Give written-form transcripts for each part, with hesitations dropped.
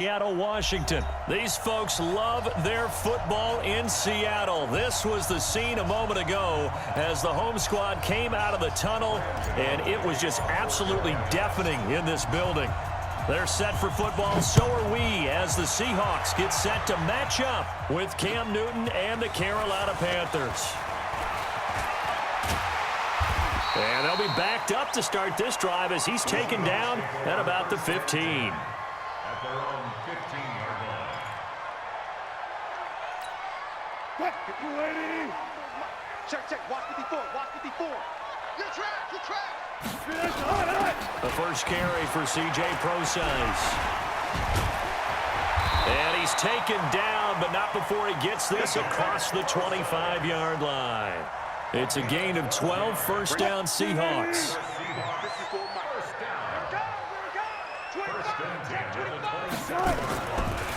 Seattle, Washington. These folks love their football in Seattle. This was the scene a moment ago as the home squad came out of the tunnel, and it was just absolutely deafening in this building. They're set for football, so are we, as the Seahawks get set to match up with Cam Newton and the Carolina Panthers. And they'll be backed up to start this drive as he's taken down at about the 15. Their own 15-yard line. Get you ready. Check. Watch 54. Your track. The first carry for C.J. Prosise. And he's taken down, but not before he gets this across the 25-yard line. It's a gain of 12, first down Seahawks.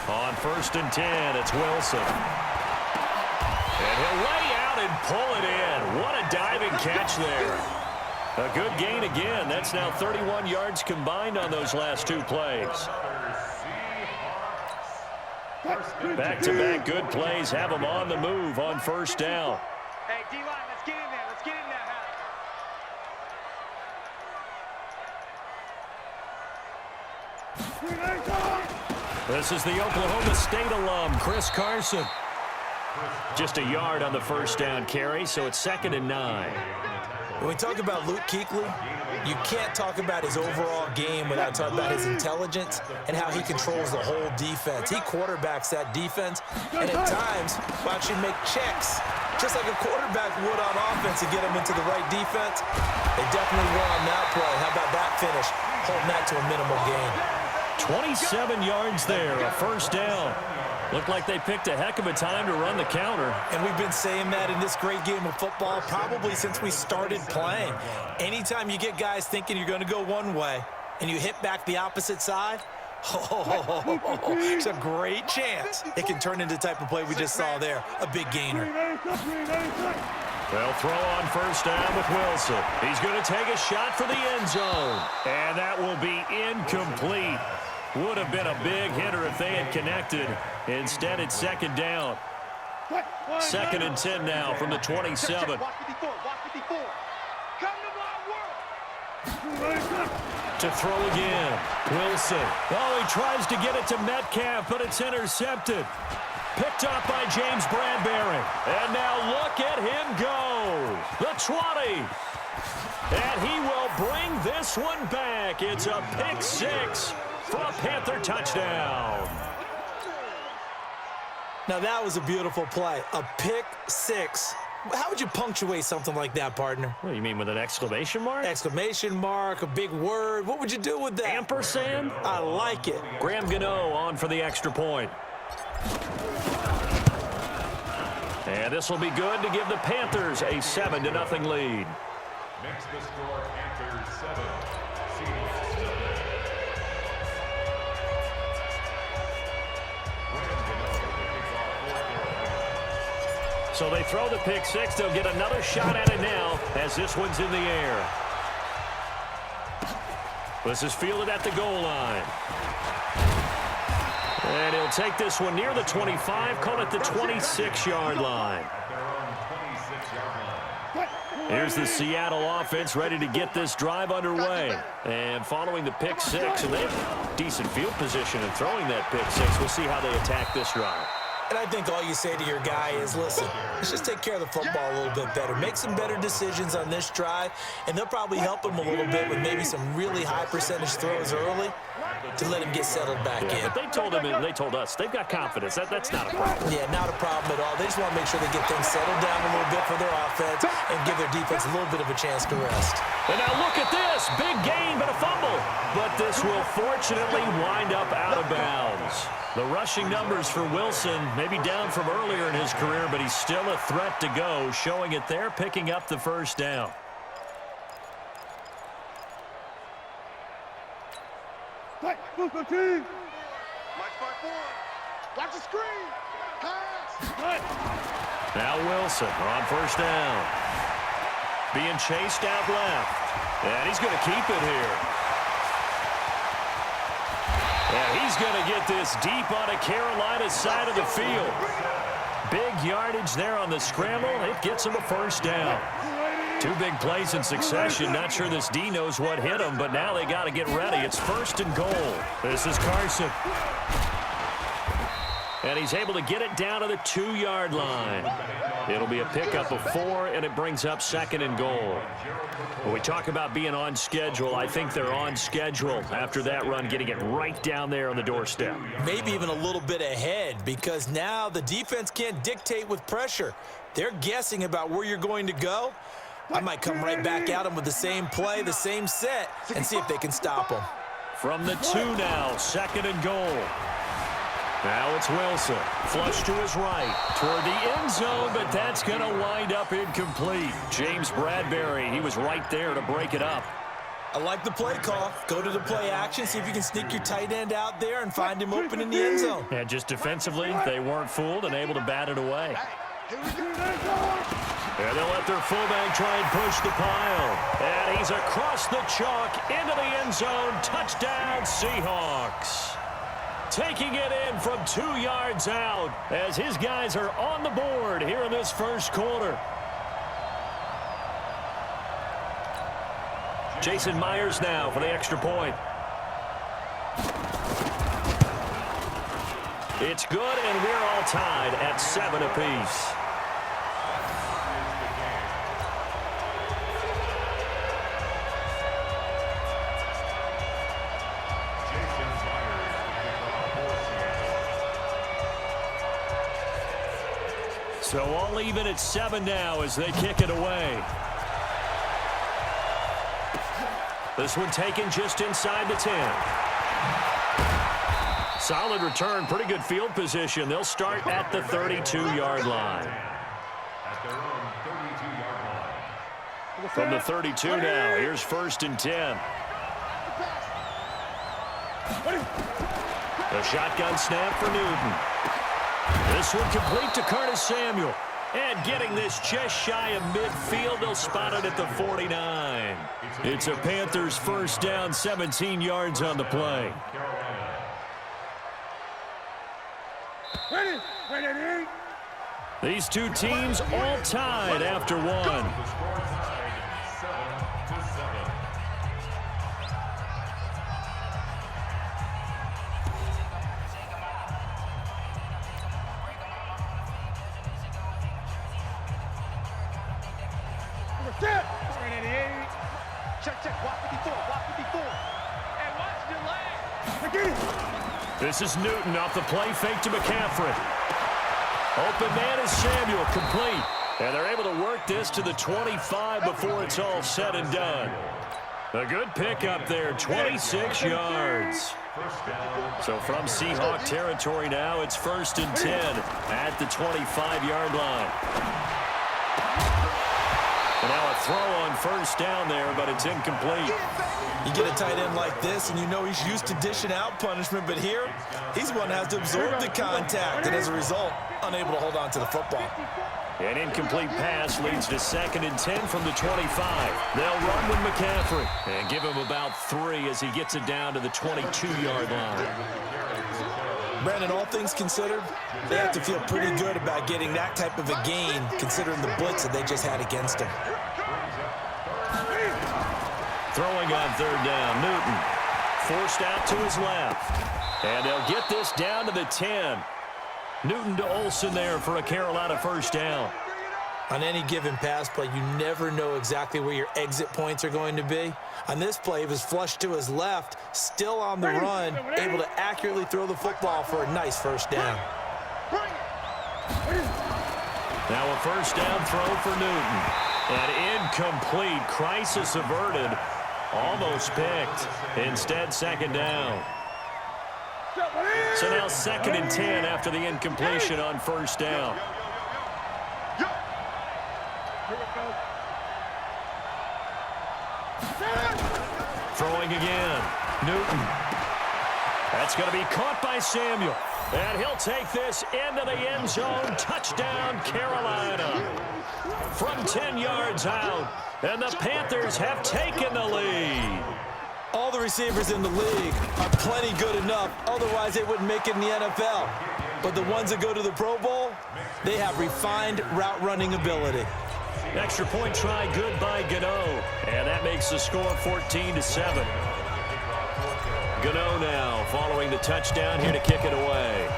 On 1st and 10, it's Wilson. And he'll lay out and pull it in. What a diving catch there. A good gain again. That's now 31 yards combined on those last two plays. Back-to-back good plays have them on the move on 1st down. Hey, D-line, let's get in there. This is the Oklahoma State alum, Chris Carson. Just a yard on the first down carry, so it's 2nd and 9. When we talk about Luke Kuechly, you can't talk about his overall game without talking about his intelligence and how he controls the whole defense. He quarterbacks that defense, and at times will actually make checks, just like a quarterback would on offense to get them into the right defense. They definitely were on that play. How about that finish? Holding that to a minimal gain. 27 yards there, a first down. Looked like they picked a heck of a time to run the counter. And we've been saying that in this great game of football probably since we started playing. Anytime you get guys thinking you're going to go one way and you hit back the opposite side, it's a great chance it can turn into the type of play we just saw there, a big gainer. They'll throw on first down with Wilson. He's going to take a shot for the end zone. And that will be incomplete. Would have been a big hitter if they had connected. Instead, it's 2nd down. 2nd and 10 now from the 27. Watch 54. Come to my world. To throw again. Wilson. Oh, he tries to get it to Metcalf, but it's intercepted. Picked up by James Bradbury. And now look at him go. The 20. And he will bring this one back. It's a pick 6 for a Panther touchdown. Now that was a beautiful play. A pick 6. How would you punctuate something like that, partner? What do you mean, with an exclamation mark? Exclamation mark, a big word. What would you do with that? Ampersand? I like it. Graham Gano on for the extra point. And this will be good to give the Panthers a 7-0 lead. Makes the score Panthers 7, Seahawks 7. So they throw the pick 6. They'll get another shot at it now as this one's in the air. This is fielded at the goal line. And he'll take this one near the 25, call it the 26-yard line. Here's the Seattle offense ready to get this drive underway. And following the pick 6, and they have decent field position in throwing that pick 6. We'll see how they attack this drive. And I think all you say to your guy is, listen, let's just take care of the football a little bit better. Make some better decisions on this drive, and they'll probably help him a little bit with maybe some really high percentage throws early to let him get settled back in. But they told him, and they told us, they've got confidence. That's not a problem. Yeah, not a problem at all. They just want to make sure they get things settled down a little bit for their offense and give their defense a little bit of a chance to rest. And now look at this. Big gain, but a fumble. But this will fortunately wind up out of bounds. The rushing numbers for Wilson, maybe down from earlier in his career, but he's still a threat to go, showing it there, picking up the first down. Watch the screen. Pass. Now Wilson on first down. Being chased out left. And he's going to keep it here. And he's going to get this deep on a Carolina side of the field. Big yardage there on the scramble. It gets him a first down. Two big plays in succession. Not sure this D knows what hit him, but now they got to get ready. It's 1st and goal. This is Carson. And he's able to get it down to the 2-yard line. It'll be a pickup of 4, and it brings up 2nd and goal. When we talk about being on schedule, I think they're on schedule after that run, getting it right down there on the doorstep. Maybe even a little bit ahead, because now the defense can't dictate with pressure. They're guessing about where you're going to go. I might come right back at them with the same play, the same set, and see if they can stop them. From the 2 now, 2nd and goal. Now it's Wilson. Flush to his right. Toward the end zone, but that's going to wind up incomplete. James Bradbury, he was right there to break it up. I like the play call. Go to the play action, see if you can sneak your tight end out there and find him open in the end zone. And just defensively, they weren't fooled and able to bat it away. And they'll let their fullback try and push the pile. And he's across the chalk into the end zone. Touchdown, Seahawks. Taking it in from 2 yards out as his guys are on the board here in this first quarter. Jason Myers now for the extra point. It's good, and we're all tied at 7 apiece. So all even at 7 now as they kick it away. This one taken just inside the 10. Solid return, pretty good field position. They'll start at the 32-yard line. From the 32 now, here's 1st and 10. The shotgun snap for Newton. This one complete to Curtis Samuel. And getting this just shy of midfield, they'll spot it at the 49. It's a Panthers first down, 17 yards on the play. These two teams all tied after one. Check, walk 54, and watch the leg. This is Newton off the play fake to McCaffrey. Open man is Samuel, complete. And they're able to work this to the 25 before it's all said and done. A good pickup there, 26 yards. So from Seahawk territory now, it's 1st and 10 at the 25-yard line. And now a throw on 1st down there, but it's incomplete. You get a tight end like this, and you know he's used to dishing out punishment, but here, he's one that has to absorb the contact, and as a result, unable to hold on to the football. An incomplete pass leads to 2nd and 10 from the 25. They'll run with McCaffrey and give him about 3 as he gets it down to the 22-yard line. Brandon, all things considered, they have to feel pretty good about getting that type of a gain, considering the blitz that they just had against him. Throwing on 3rd down, Newton. Forced out to his left. And they'll get this down to the 10. Newton to Olsen there for a Carolina first down. On any given pass play, you never know exactly where your exit points are going to be. On this play, he was flushed to his left, still on the run, able to accurately throw the football for a nice first down. Now a first down throw for Newton. And incomplete. Crisis averted. Almost picked. Instead, 2nd down. So now 2nd and 10 after the incompletion on 1st down. Throwing again. Newton. That's going to be caught by Samuel. And he'll take this into the end zone. Touchdown, Carolina. From 10 yards out. And the Panthers have taken the lead. All the receivers in the league are plenty good enough. Otherwise, they wouldn't make it in the NFL. But the ones that go to the Pro Bowl, they have refined route running ability. Extra point try good by Gano. And that makes the score 14-7. Gano now following the touchdown here to kick it away.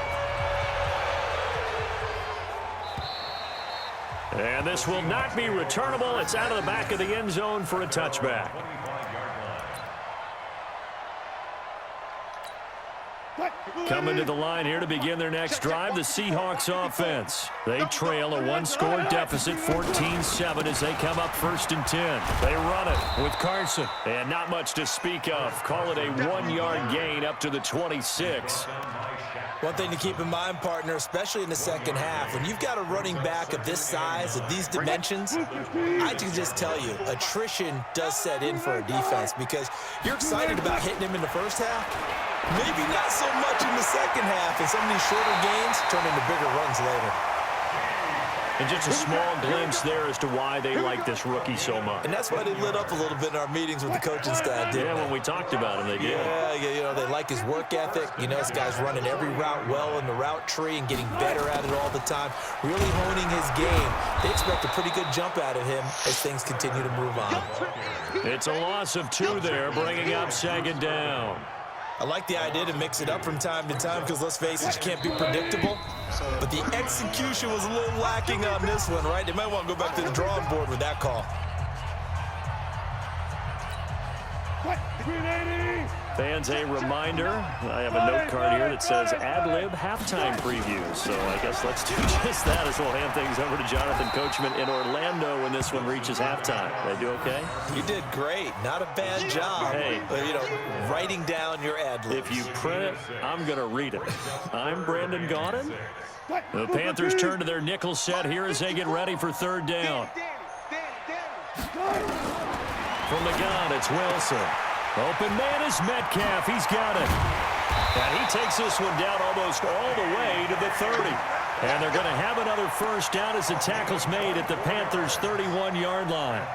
And this will not be returnable. It's out of the back of the end zone for a touchback. Coming to the line here to begin their next drive, the Seahawks offense. They trail a one-score deficit, 14-7, as they come up 1st and 10. They run it with Carson. And not much to speak of. Call it a 1-yard gain up to the 26. One thing to keep in mind, partner, especially in the second half, when you've got a running back of this size, of these dimensions, I can just tell you, attrition does set in for a defense because you're excited about hitting him in the first half. Maybe not so much in the second half, and some of these shorter gains turn into bigger runs later. And just a small glimpse there as to why they like this rookie so much. And that's why they lit up a little bit in our meetings with the coaching staff, didn't they? Yeah, when we talked about him, they did. Yeah, you know, they like his work ethic. You know, this guy's running every route well in the route tree and getting better at it all the time, really honing his game. They expect a pretty good jump out of him as things continue to move on. It's a loss of 2 there, bringing up 2nd down. I like the idea to mix it up from time to time because, let's face it, you can't be predictable. But the execution was a little lacking on this one, right? They might want to go back to the drawing board with that call. Fans, a reminder, I have a note card here that says ad-lib halftime previews. So I guess let's do just that as we'll hand things over to Jonathan Coachman in Orlando when this one reaches halftime. Did I do okay? You did great. Not a bad job. Hey. You know, writing down your ad-libs. If you print it, I'm going to read it. I'm Brandon Gaudin. The Panthers turn to their nickel set here as they get ready for 3rd down. From the gun, it's Wilson. Open man is Metcalf. He's got it. And he takes this one down almost all the way to the 30. And they're going to have another 1st down as the tackle's made at the Panthers' 31-yard line.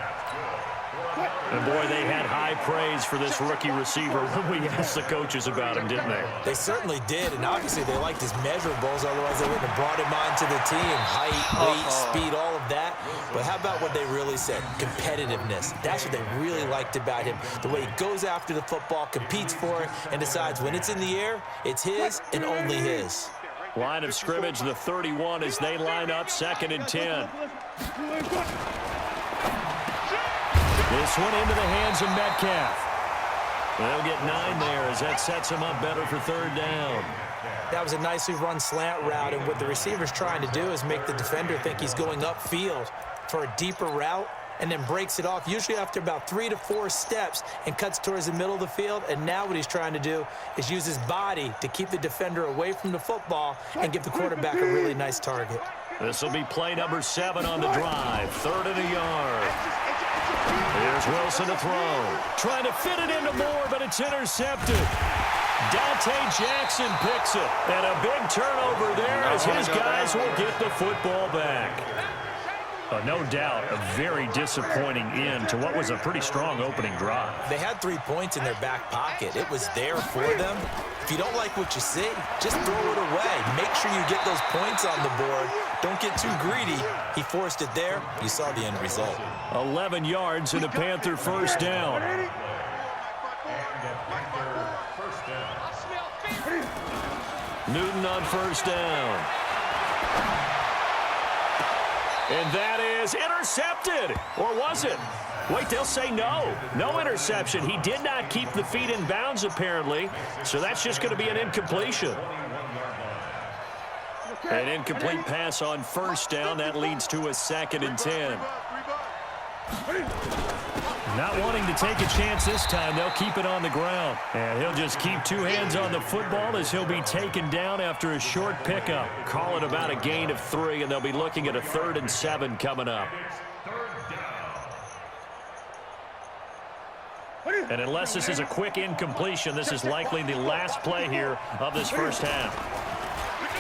And, boy, they had high praise for this rookie receiver when we asked the coaches about him, didn't they? They certainly did, and obviously they liked his measurables, otherwise they wouldn't have brought him onto the team. Height, weight, speed, all of that. But how about what they really said? Competitiveness. That's what they really liked about him. The way he goes after the football, competes for it, and decides when it's in the air, it's his and only his. Line of scrimmage, the 31 as they line up 2nd and 10. This one into the hands of Metcalf. They'll get 9 there as that sets him up better for 3rd down. That was a nicely run slant route, and what the receiver's trying to do is make the defender think he's going upfield for a deeper route and then breaks it off, usually after about 3 to 4 steps, and cuts towards the middle of the field. And now what he's trying to do is use his body to keep the defender away from the football and give the quarterback a really nice target. This will be play number 7 on the drive. 3rd and a yard. Here's Wilson to throw. Trying to fit it into Moore, but it's intercepted. Dante Jackson picks it. And a big turnover there as his guys will get the football back. No doubt a very disappointing end to what was a pretty strong opening drive. They had 3 points in their back pocket. It was there for them. If you don't like what you see, just throw it away. Make sure you get those points on the board. Don't get too greedy. He forced it there. You saw the end result. 11 yards and a Panther 1st down. Newton on 1st down. And that is intercepted. Or was it? Wait, they'll say no. No interception. He did not keep the feet in bounds, apparently. So that's just going to be an incompletion. An incomplete pass on 1st down. That leads to a 2nd and 10. Not wanting to take a chance this time, they'll keep it on the ground. And he'll just keep 2 hands on the football as he'll be taken down after a short pickup. Call it about a gain of 3, and they'll be looking at a 3rd and 7 coming up. And unless this is a quick incompletion, this is likely the last play here of this 1st half.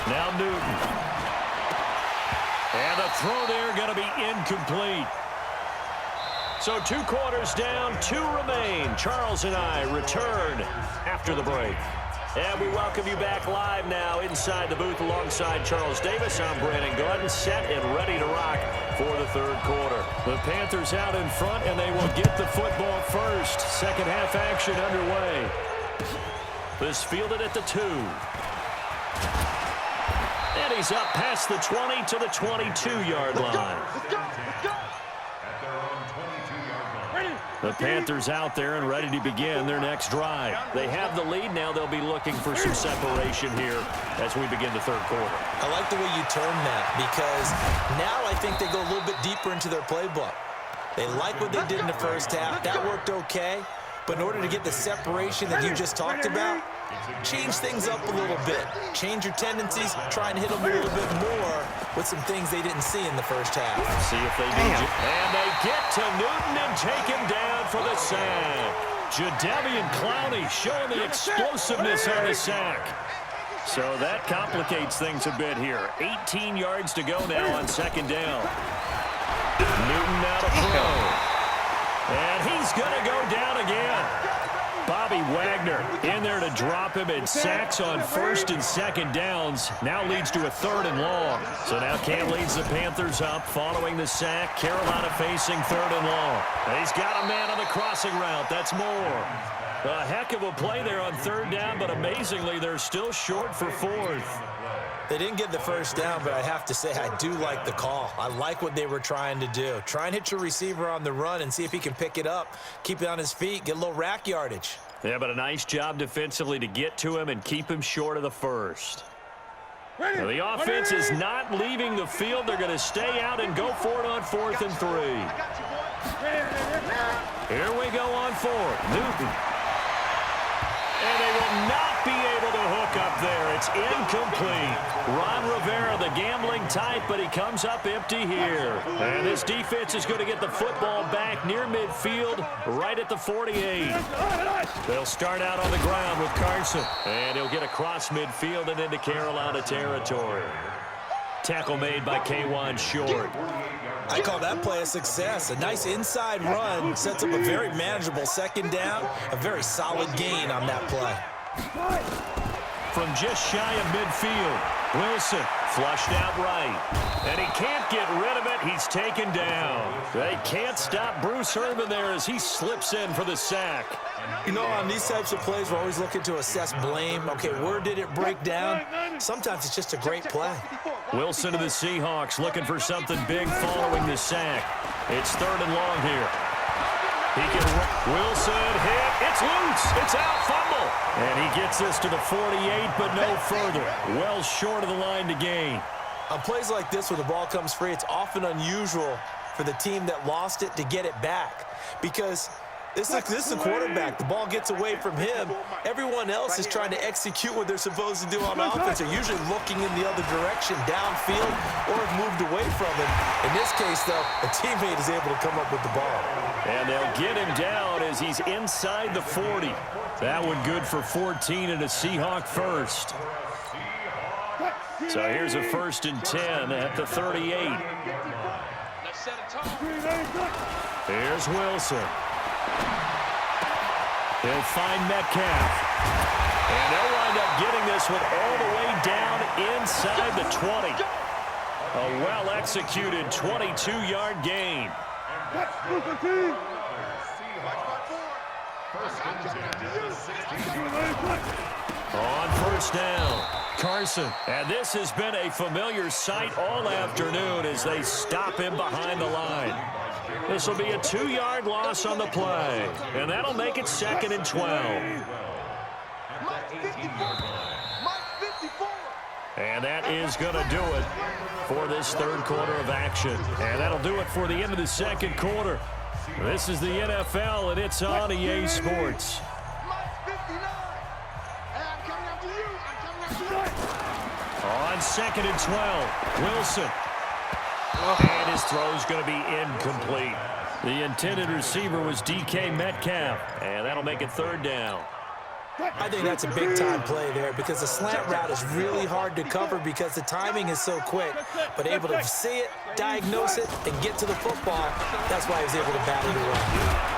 Now Newton. And the throw there going to be incomplete. So 2 quarters down, 2 remain. Charles and I return after the break. And we welcome you back live now inside the booth alongside Charles Davis. I'm Brandon Gordon, set and ready to rock for the third quarter. The Panthers out in front, and they will get the football first. Second half action underway. This fielded at the 2. And he's up past the 20 to the 22-yard line. The Panthers out there and ready to begin their next drive. They have the lead now. They'll be looking for some separation here as we begin the third quarter. I like the way you term that because now I think they go a little bit deeper into their playbook. They like what they did in the first half. That worked okay. But in order to get the separation that you just talked about, change things up a little bit. Change your tendencies, try and hit them a little bit more with some things they didn't see in the first half. See if they do. And they get to Newton and take him down for the sack. Jadeveon Clowney showing the explosiveness on the sack. So that complicates things a bit here. 18 yards to go now on second down. Newton now to throw. And he's going to go down again. Bobby Wagner in there to drop him, and sacks on first and second downs. Now leads to a 3rd and long. So now Cam leads the Panthers up following the sack. Carolina facing 3rd and long. He's got a man on the crossing route. That's Moore. A heck of a play there on 3rd down, but amazingly, they're still short for 4th. They didn't get the first down, but I have to say I do like the call. I like what they were trying to do. Try and hit your receiver on the run and see if he can pick it up, keep it on his feet, get a little rack yardage. Yeah, but a nice job defensively to get to him and keep him short of the first. Now, the offense is not leaving the field. They're going to stay out and go for it on 4th and 3. Here we go on 4th. Newton. And they will not be able to hook up there. It's incomplete. Ron Rivera, the gambling type, but he comes up empty here. And this defense is going to get the football back near midfield, right at the 48. They'll start out on the ground with Carson. And he'll get across midfield and into Carolina territory. Tackle made by K'Wan Short. I call that play a success. A nice inside run sets up a very manageable second down. A very solid gain on that play. From just shy of midfield, Wilson flushed out right. And he can't get rid of it. He's taken down. They can't stop Bruce Irvin there as he slips in for the sack. You know, on these types of plays, we're always looking to assess blame. Okay, where did it break down? Sometimes it's just a great play. Wilson to the Seahawks looking for something big following the sack. It's 3rd and long here. Wilson hit. It's loose. It's out. Fumble. And he gets this to the 48, but no further. Well short of the line to gain. On plays like this where the ball comes free, it's often unusual for the team that lost it to get it back because this is a quarterback. The ball gets away from him. Everyone else is trying to execute what they're supposed to do on offense. They're usually looking in the other direction, downfield, or have moved away from him. In this case, though, a teammate is able to come up with the ball. And they'll get him down as he's inside the 40. That one good for 14 and a Seahawk first. So here's a 1st and 10 at the 38. Here's Wilson. He'll find Metcalf. And they'll wind up getting this one all the way down inside the 20. A well-executed 22-yard gain. On 1st down, Carson. And this has been a familiar sight all afternoon as they stop him behind the line. This will be a 2-yard loss on the play. And that'll make it 2nd and 12. And that is going to do it for this third quarter of action. And that'll do it for the end of the second quarter. This is the NFL, and it's on EA Sports. On 2nd and 12, Wilson. And his throw's going to be incomplete. The intended receiver was DK Metcalf, and that'll make it 3rd down. I think that's a big-time play there because the slant route is really hard to cover because the timing is so quick. But able to see it, diagnose it, and get to the football, that's why he was able to bat it away.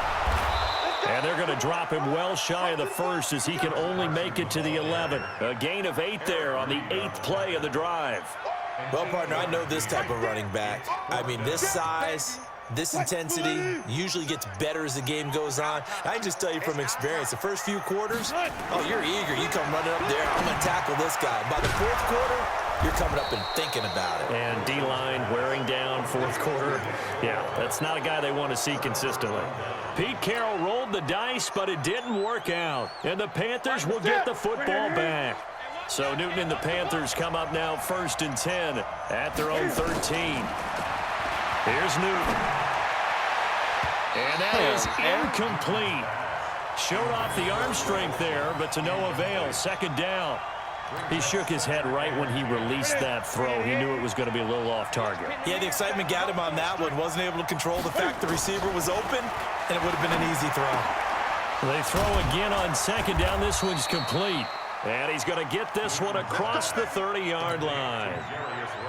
And they're going to drop him well shy of the first as he can only make it to the 11. A gain of 8 there on the 8th play of the drive. Well, partner, I know this type of running back. I mean, this size, this intensity usually gets better as the game goes on. I can just tell you from experience, the first few quarters, oh, you're eager. You come running up there, I'm going to tackle this guy. By the fourth quarter, you're coming up and thinking about it. And D-line wearing down fourth quarter. Yeah, that's not a guy they want to see consistently. Pete Carroll rolled the dice, but it didn't work out. And the Panthers will get the football back. So Newton and the Panthers come up now 1st and 10 at their own 13. Here's Newton. And that is incomplete. Showed off the arm strength there, but to no avail. 2nd down. He shook his head right when he released that throw. He knew it was going to be a little off target. Yeah, the excitement got him on that one. Wasn't able to control the fact the receiver was open, and it would have been an easy throw. They throw again on 2nd down. This one's complete. And he's going to get this one across the 30-yard line.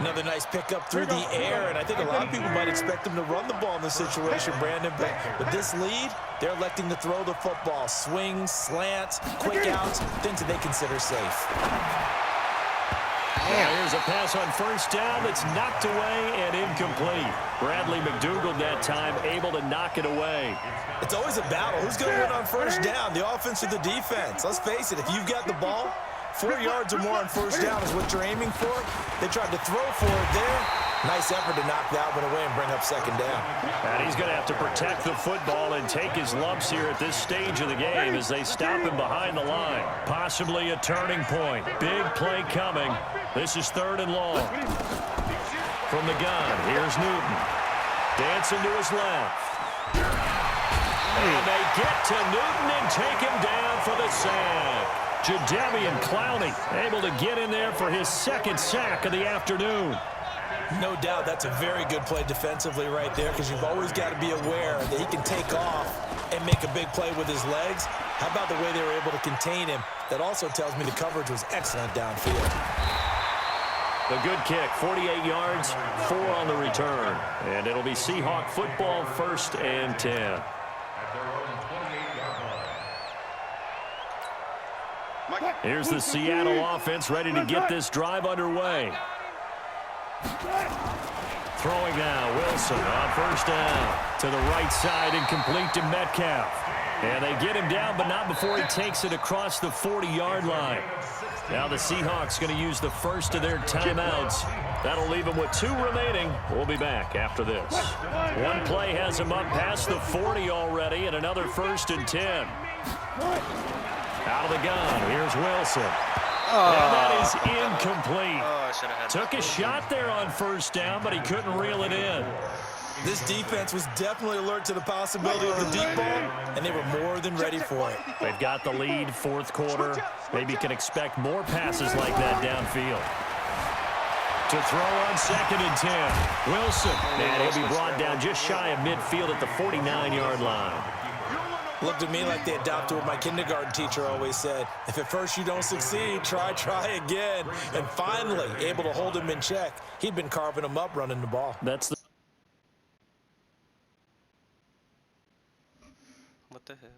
Another nice pickup through the air, and I think a lot of people might expect him to run the ball in this situation, Brandon. But with this lead, they're electing to throw the football. Swings, slants, quick outs, things that they consider safe. Here's a pass on 1st down that's knocked away and incomplete. Bradley McDougald that time able to knock it away. It's always a battle. Who's going to win on 1st down, the offense or the defense? Let's face it, if you've got the ball, 4 yards or more on 1st down is what you're aiming for. They tried to throw for it there. Nice effort to knock that one away and bring up 2nd down. And he's going to have to protect the football and take his lumps here at this stage of the game as they stop him behind the line. Possibly a turning point. Big play coming. This is 3rd and long. From the gun, here's Newton. Dancing to his left. And they get to Newton and take him down for the sack. Jadeveon Clowney able to get in there for his 2nd sack of the afternoon. No doubt that's a very good play defensively right there because you've always got to be aware that he can take off and make a big play with his legs. How about the way they were able to contain him? That also tells me the coverage was excellent downfield. A good kick, 48 yards, 4 on the return. And it'll be Seahawk football, 1st and 10. Here's the Seattle offense ready to get this drive underway. Throwing now, Wilson on 1st down. To the right side and complete to Metcalf. And they get him down, but not before he takes it across the 40-yard line. Now the Seahawks going to use the first of their timeouts. That'll leave them with 2 remaining. We'll be back after this. One play has him up past the 40 already, and another 1st and 10. Out of the gun, here's Wilson. And that is incomplete. Took a shot there on 1st down, but he couldn't reel it in. This defense was definitely alert to the possibility of the deep ball, and they were more than ready for it. They've got the lead, 4th quarter. Maybe can expect more passes like that downfield. To throw on 2nd and 10. Wilson. And he'll be brought down just shy of midfield at the 49-yard line. Looked at me like they adopted what my kindergarten teacher always said. If at first you don't succeed, try again. And finally, able to hold him in check. He'd been carving him up running the ball. That's the... What the hell?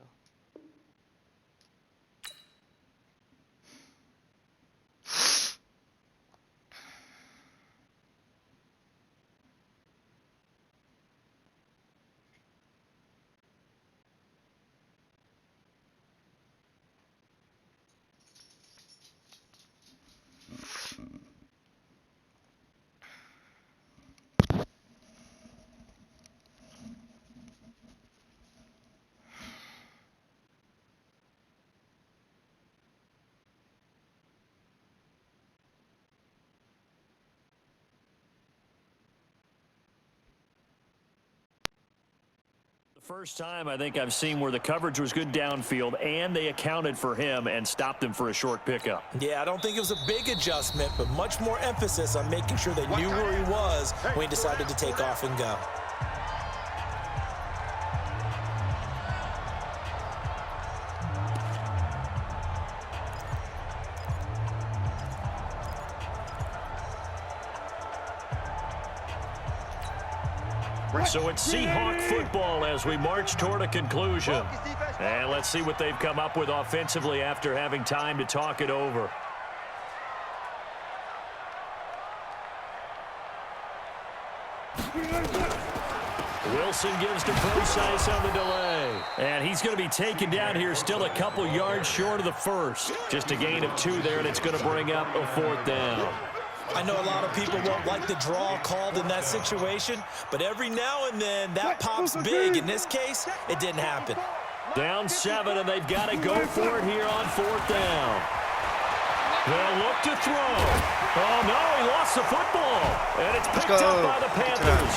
First time I think I've seen where the coverage was good downfield and they accounted for him and stopped him for a short pickup. Yeah, I don't think it was a big adjustment, but much more emphasis on making sure they knew where he was when he decided to take off and go. So it's Seahawk football as we march toward a conclusion. And let's see what they've come up with offensively after having time to talk it over. Wilson gives to Procise on the delay. And he's going to be taken down here still a couple yards short of the first. Just a gain of 2 there, and it's going to bring up a 4th down. I know a lot of people won't like the draw called in that situation, but every now and then that pops big. In this case, it didn't happen. Down 7, and they've got to go for it here on 4th down. They'll look to throw. Oh, no, he lost the football. And it's picked up by the Panthers.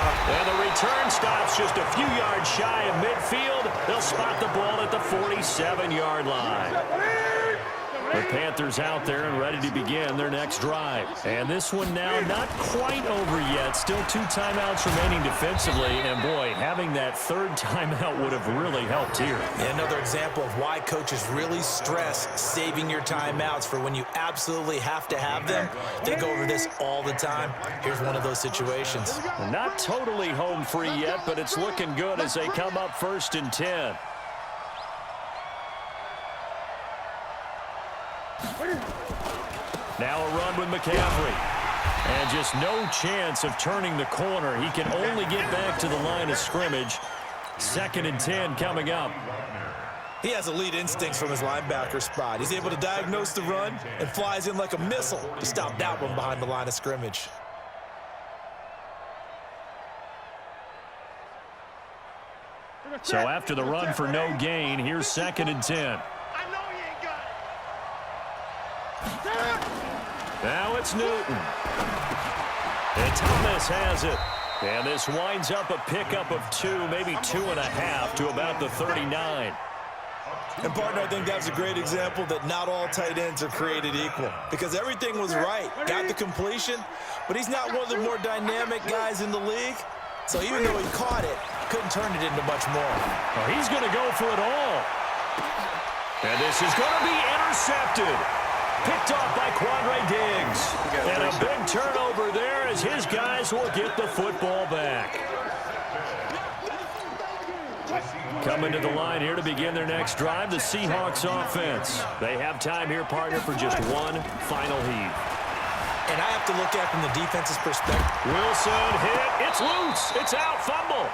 And the return stops just a few yards shy of midfield. They'll spot the ball at the 47-yard line. The Panthers out there and ready to begin their next drive. And this one now not quite over yet. Still 2 timeouts remaining defensively. And, boy, having that 3rd timeout would have really helped here. And another example of why coaches really stress saving your timeouts for when you absolutely have to have them. They go over this all the time. Here's one of those situations. Not totally home free yet, but it's looking good as they come up 1st and 10. Now a run with McCaffrey. And just no chance of turning the corner. He can only get back to the line of scrimmage. 2nd and 10 coming up. He has elite instincts from his linebacker spot. He's able to diagnose the run and flies in like a missile to stop that one behind the line of scrimmage. So after the run for no gain, here's 2nd and 10. Now it's Newton. And Thomas has it. And this winds up a pickup of 2, maybe 2.5 to about the 39. And, partner, I think that's a great example that not all tight ends are created equal. Because everything was right. Got the completion, but he's not one of the more dynamic guys in the league. So even though he caught it, couldn't turn it into much more. Well, he's going to go for it all. And this is going to be intercepted. Picked off by Quandre Diggs. And a big turnover there as his guys will get the football back. Coming to the line here to begin their next drive, the Seahawks offense. They have time here, partner, for just one final heave. And I have to look at it from the defense's perspective. Wilson hit. It's loose. It's out. Fumble.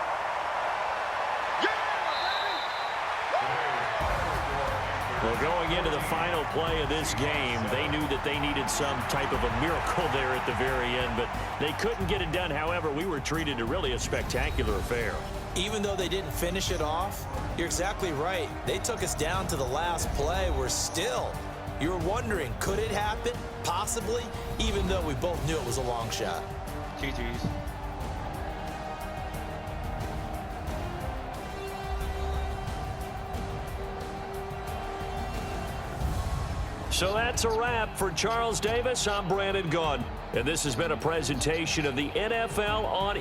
Well, going into the final play of this game, they knew that they needed some type of a miracle there at the very end, but they couldn't get it done. However, we were treated to really a spectacular affair. Even though they didn't finish it off, you're exactly right. They took us down to the last play. We're still, you were wondering, could it happen? Possibly, even though we both knew it was a long shot. GG's. So that's a wrap for Charles Davis. I'm Brandon Gaudin, and this has been a presentation of the NFL on